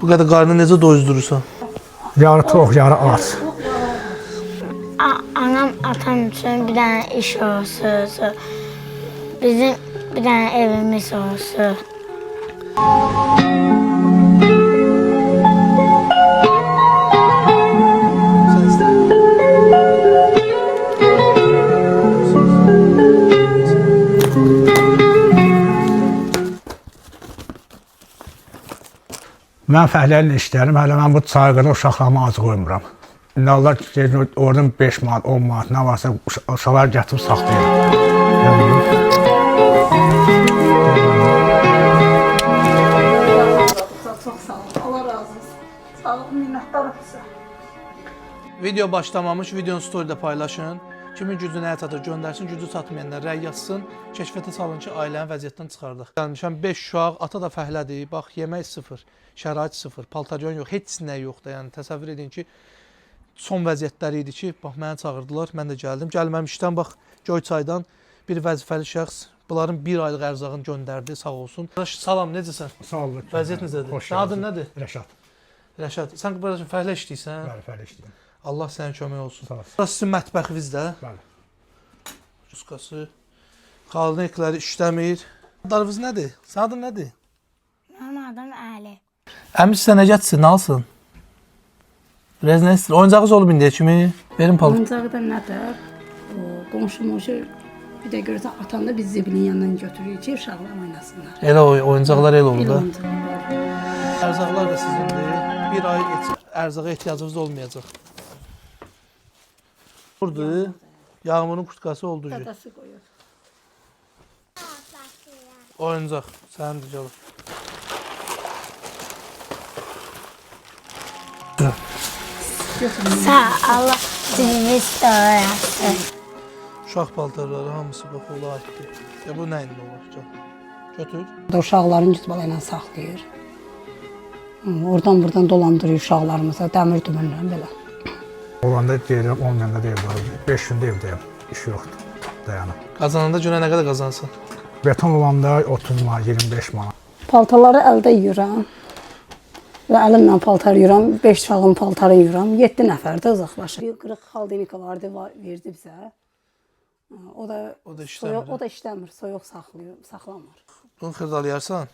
Bu qədər qarnı necə doyuzdurursan? Yarı tox, yarı aç. Anam atam üçün bir dənə iş olsun. Bizim bir dənə evimiz olsun. Mən fəhlələrlə işlərim, hələ mən bu çayqıda uşaqlarıma ac qoymuram. İndi Allah oradan 5 manat, 10 manat nə varsa uşaqlar gətirib saxlayır. Çox sağ olun, Allah razı olsun. Sağ olun, minnətdarım sizə. Video başlamamış, videonu storydə paylaşın. Kimin gücü nəyə çatır göndərsin, gücü çatmayanlar rəy yazsın. Keşfətə salın ki, ailənin vəziyyətdən çıxardıq. Gəlmişəm 5 uşaq, ata da fəhlədir. Bax, yemək sıfır, şərait sıfır, paltaryon yox, heç nə yoxdur. Yəni təsəvvür edin ki, son vəziyyətləri idi ki, bax məni çağırdılar, mən də gəldim. Gəlməmişdən bax Göyçaydan bir vəzifəli şəxs bunların 1 aylıq ərzağını göndərdi, sağ olsun. Salam, necəsən? Sağ olun. Vəziyyət necədir? Xoş Sənin adın gəldiniz. nədir? Rəşad. Rəşad. Sən burası fəhlə işləyirsən? Bəli, fəhlə işləyirəm. Allah sənin kömək olsun. Sağ olsun. Burası sizin mətbəxiniz də. Bəli. Ruskası. Xalnikləri işləmir. Adlarınız nədir? Sənin adın nədir? Mənim adım Əli. Əmi sizə nə gətirsin, nə alsın? Biraz nə istəyir? Oyuncağınız olub indiyə kimi? Verin palto. Oyuncağı da nədir? Qonşum bir də görürsən atan da biz zibilin yanından götürürük ki, uşaqlar oynasınlar. Elə oyuncaqlar elə olur da. Oyuncaqlar. Ərzaqlar da sizindir. Bir ay ərzağa ehtiyacınız olmayacaq. Burdur. Yağmurun kurtkası oldu. Dadası qoyur. Oyuncaq. Sənindir canım. Sağ Allah dilimiz doğrasın. Uşaq paltarları hamısı bax ola aiddir. Ya bu nə indi olur? Götür. Da uşaqların güzbala ilə saxlayır. Oradan buradan dolandırıyor uşaqlarımıza, dəmir dümürlə belə. Olanda deyirəm, olmayanda deyirəm. 5 gündə evdəyəm, iş yoxdur, dayanım. Qazananda günə nə qədər qazansın? Beton olanda 30 manat, 25 manat. Paltarları əldə yuyuram. Və əlimlə paltar yuyuram, 5 uşağın paltarı yuyuram. 7 nəfər də uzaqlaşır. Bir qırıq xaldenika vardı, verdi bizə. O da işləmir. O da işləmir, soyuq saxlamır. Bunu xırdalayarsan,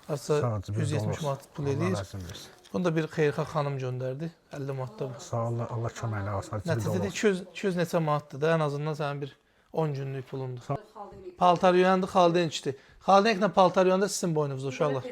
artıq Sadəcə bir 170 dollar. manat pul Allah edir. rəhmət eylesin. Bunu da bir xeyirxah xanım göndərdi. 50 manatda bu. Sağ ol, Allah köməklə olsun. Nəticədə 200 neçə manatdır da, ən azından sənin bir 10 günlük pulundur. Paltar yuyanda xaldençdir. Xaldenklə paltar yuyanda sizin boynunuzda uşaqlar.